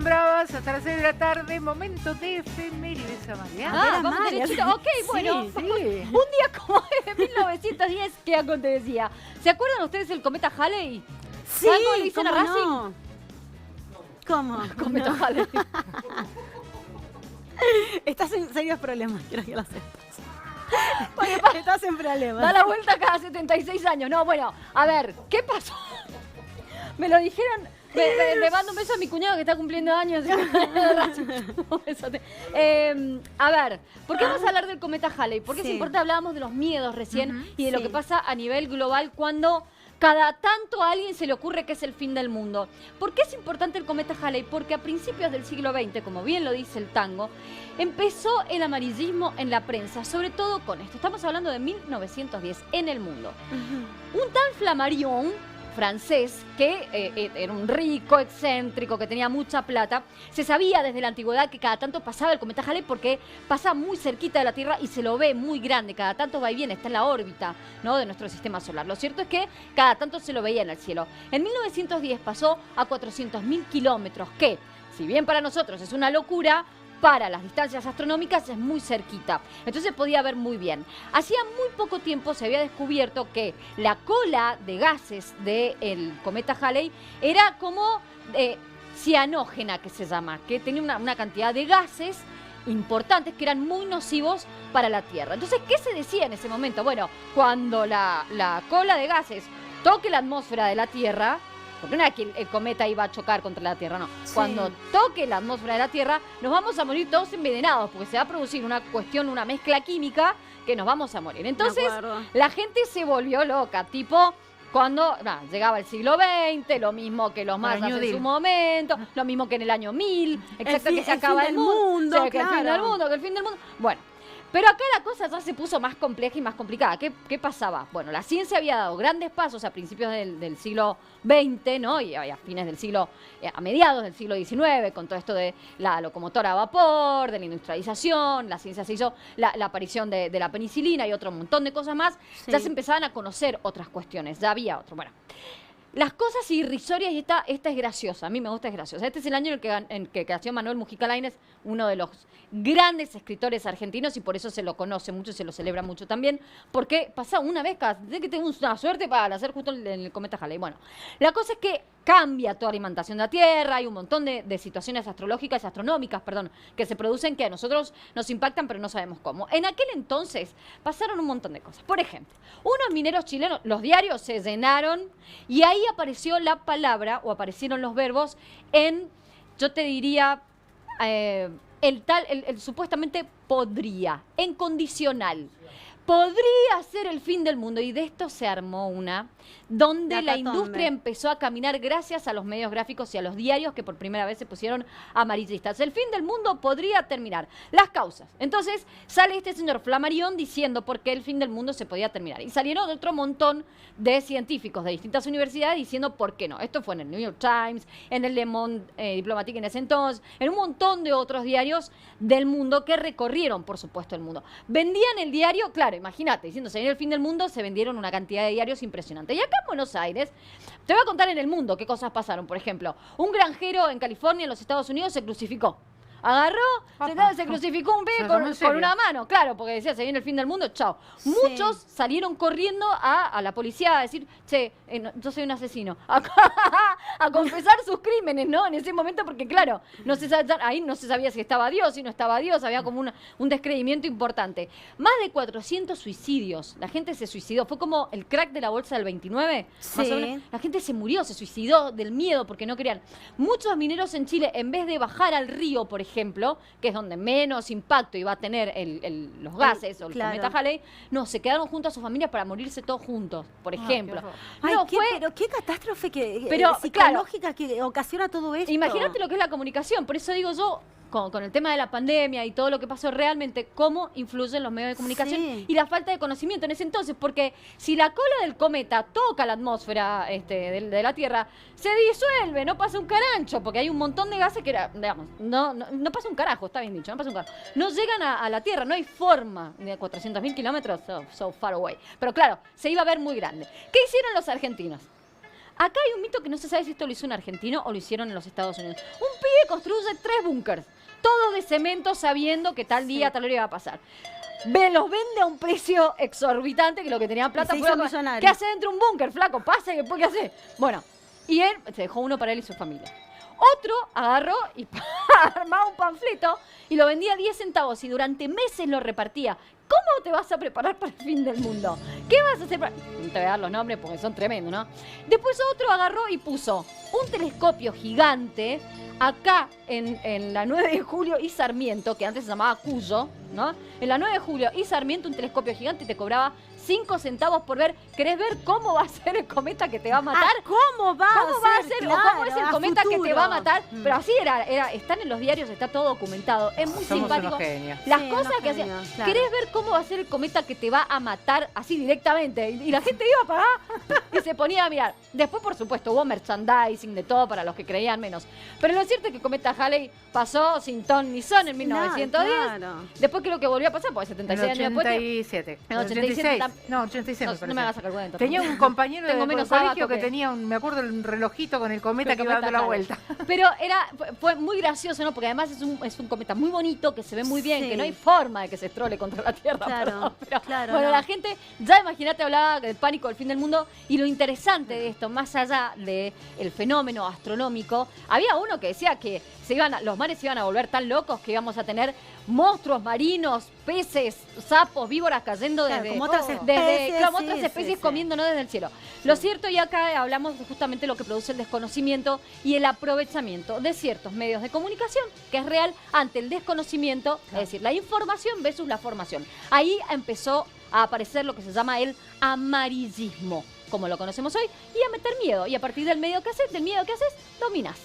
en Bravas hasta las 6 de la tarde, momento de efemérides, Amalia. Vamos derechito. Ok, bueno, sí. un día como de 1910, ¿qué acontecía? ¿Se acuerdan ustedes del cometa Halley? Sí, ¿Saben cómo le dicen a ¿cómo Racing? no? ¿Cómo? Cometa Halley. Estás en serios problemas, quiero que lo sepas. Bueno, Estás en problemas. da la vuelta cada 76 años. No, bueno, a ver, ¿qué pasó? Me lo dijeron. Le mando un beso a mi cuñado que está cumpliendo años. Un besote. A ver, ¿por qué vamos a hablar del cometa Halley? Porque es Sí. importante, hablábamos de los miedos recién y de lo sí. que pasa a nivel global cuando cada tanto a alguien se le ocurre que es el fin del mundo. ¿Por qué es importante el cometa Halley? Porque a principios del siglo XX, como bien lo dice el tango, empezó el amarillismo en la prensa, sobre todo con esto. Estamos hablando de 1910 en el mundo. Un tal Flammarion francés, que era un rico, excéntrico, que tenía mucha plata, se sabía desde la antigüedad que cada tanto pasaba el cometa Halley porque pasa muy cerquita de la Tierra y se lo ve muy grande, cada tanto va y viene, está en la órbita, ¿no?, de nuestro sistema solar. Lo cierto es que cada tanto se lo veía en el cielo. En 1910 pasó a 400.000 kilómetros, que, si bien para nosotros es una locura, para las distancias astronómicas es muy cerquita. Entonces podía ver muy bien. Hacía muy poco tiempo se había descubierto que la cola de gases del cometa Halley era como cianógena, que se llama, que tenía una cantidad de gases importantes que eran muy nocivos para la Tierra. Entonces, ¿qué se decía en ese momento? Bueno, cuando la cola de gases toque la atmósfera de la Tierra, porque no era que el cometa iba a chocar contra la Tierra, no. Sí. Cuando toque la atmósfera de la Tierra, nos vamos a morir todos envenenados, porque se va a producir una mezcla química que nos vamos a morir. Entonces, la gente se volvió loca, tipo cuando llegaba el siglo XX, lo mismo que los mayas en su momento, lo mismo que en el año 1000, exacto, que se acaba el mundo, que el fin del mundo, que el fin del mundo. Bueno. Pero acá la cosa ya se puso más compleja y más complicada. ¿Qué pasaba? Bueno, la ciencia había dado grandes pasos a principios del siglo XX, ¿no? Y a fines del siglo, a mediados del siglo XIX, con todo esto de la locomotora a vapor, de la industrialización, la ciencia se hizo, la aparición de la penicilina y otro montón de cosas más. Sí. Ya se empezaban a conocer otras cuestiones, ya había otro. Bueno, las cosas irrisorias, y esta es graciosa, a mí me gusta, es graciosa. Este es el año en que nació Manuel Mujica Lainez, uno de los grandes escritores argentinos, y por eso se lo conoce mucho y se lo celebra mucho también, porque pasa una vez cada vez que tengo una suerte para hacer justo en el cometa Halley. Bueno, la cosa es que cambia toda la alimentación de la Tierra, hay un montón de situaciones astrológicas y astronómicas, que se producen que a nosotros nos impactan, pero no sabemos cómo. En aquel entonces pasaron un montón de cosas. Por ejemplo, unos mineros chilenos, los diarios se llenaron y ahí apareció la palabra, o aparecieron los verbos en, yo te diría, el supuestamente podría, en condicional. Podría ser el fin del mundo, y de esto se armó una donde la industria empezó a caminar gracias a los medios gráficos y a los diarios que por primera vez se pusieron amarillistas. El fin del mundo podría terminar. Las causas. Entonces sale este señor Flammarion diciendo por qué el fin del mundo se podía terminar. Y salieron otro montón de científicos de distintas universidades diciendo por qué no. Esto fue en el New York Times, en el Le Monde Diplomatique en ese entonces, en un montón de otros diarios del mundo que recorrieron, por supuesto, el mundo. Vendían el diario, claro, imagínate, diciendo se viene el fin del mundo, se vendieron una cantidad de diarios impresionante. Y acá en Buenos Aires, te voy a contar en el mundo qué cosas pasaron. Por ejemplo, un granjero en California, en los Estados Unidos, se crucificó. Agarró, se crucificó un pibe con una mano, claro, porque decía, se viene el fin del mundo, chao. Sí. Muchos salieron corriendo a la policía a decir, che, yo soy un asesino, a confesar sus crímenes, ¿no? En ese momento, porque claro, ahí no se sabía si estaba Dios, si no estaba Dios, había como un descreimiento importante. Más de 400 suicidios, la gente se suicidó, fue como el crack de la bolsa del 29, sí. Más o menos. La gente se murió, se suicidó del miedo porque no querían. Muchos mineros en Chile, en vez de bajar al río, por ejemplo, que es donde menos impacto iba a tener los gases o el cometa Halley, no, se quedaron junto a sus familias para morirse todos juntos, por ejemplo. Pero qué catástrofe claro, psicológica que ocasiona todo esto. Imagínate lo que es la comunicación, por eso digo yo, con el tema de la pandemia y todo lo que pasó realmente, cómo influyen los medios de comunicación y la falta de conocimiento en ese entonces, porque si la cola del cometa toca la atmósfera de la Tierra, se disuelve, no pasa un carancho, porque hay un montón de gases que, digamos, no pasa un carajo, está bien dicho, no pasa un carajo. No llegan a la Tierra, no hay forma de 400.000 kilómetros, so far away. Pero claro, se iba a ver muy grande. ¿Qué hicieron los argentinos? Acá hay un mito que no se sabe si esto lo hizo un argentino o lo hicieron en los Estados Unidos. Un pibe construye 3 búnkers, todo de cemento, sabiendo que tal día, tal hora iba a pasar. Los vende a un precio exorbitante, que lo que tenía plata fue ¿qué hace dentro de un búnker, flaco? Pase, después ¿qué hace? Bueno, y él se dejó uno para él y su familia. Otro agarró y armaba un panfleto y lo vendía a 10 centavos y durante meses lo repartía. ¿Cómo te vas a preparar para el fin del mundo? ¿Qué vas a hacer? No te voy a dar los nombres porque son tremendos, ¿no? Después otro agarró y puso un telescopio gigante acá en la 9 de Julio y Sarmiento, que antes se llamaba Cuyo, ¿no? En la 9 de Julio y Sarmiento, un telescopio gigante y te cobraba 5 centavos por ver. ¿Querés ver cómo va a ser el cometa que te va a matar? ¿Cómo va a ser? Claro, o cómo es el cometa que te va a matar. Pero así era, están en los diarios, está todo documentado. Es muy simpático. Las cosas que hacían. Claro. ¿Querés ver cómo va a ser el cometa que te va a matar así directamente? Y la gente iba a pagar y se ponía a mirar. Después, por supuesto, hubo merchandising de todo para los que creían menos. Pero lo cierto es que el cometa Halley pasó sin ton ni son en 1910. Claro. Después creo que volvió a pasar, porque 76 años después. En 87. No, 86 me parece. No me hagas sacar cuenta. Tenía un compañero de colegio que tenía me acuerdo, un relojito con el cometa que iba dando la vuelta. Pero fue muy gracioso, ¿no? Porque además es un cometa muy bonito, que se ve muy bien, que no hay forma de que se estrole contra la Tierra. Claro, pero, bueno, la gente, ya imagínate, hablaba del pánico del fin del mundo. Y lo interesante de esto, más allá del fenómeno astronómico, había uno que decía que los mares se iban a volver tan locos que íbamos a tener monstruos marinos, peces, sapos, víboras cayendo desde otras especies comiéndonos desde el cielo. Lo cierto, y acá hablamos justamente de lo que produce el desconocimiento y el aprovechamiento de ciertos medios de comunicación, que es real ante el desconocimiento, es decir, la información versus la formación. Ahí empezó a aparecer lo que se llama el amarillismo, como lo conocemos hoy, y a meter miedo. Y a partir del miedo que haces, dominás.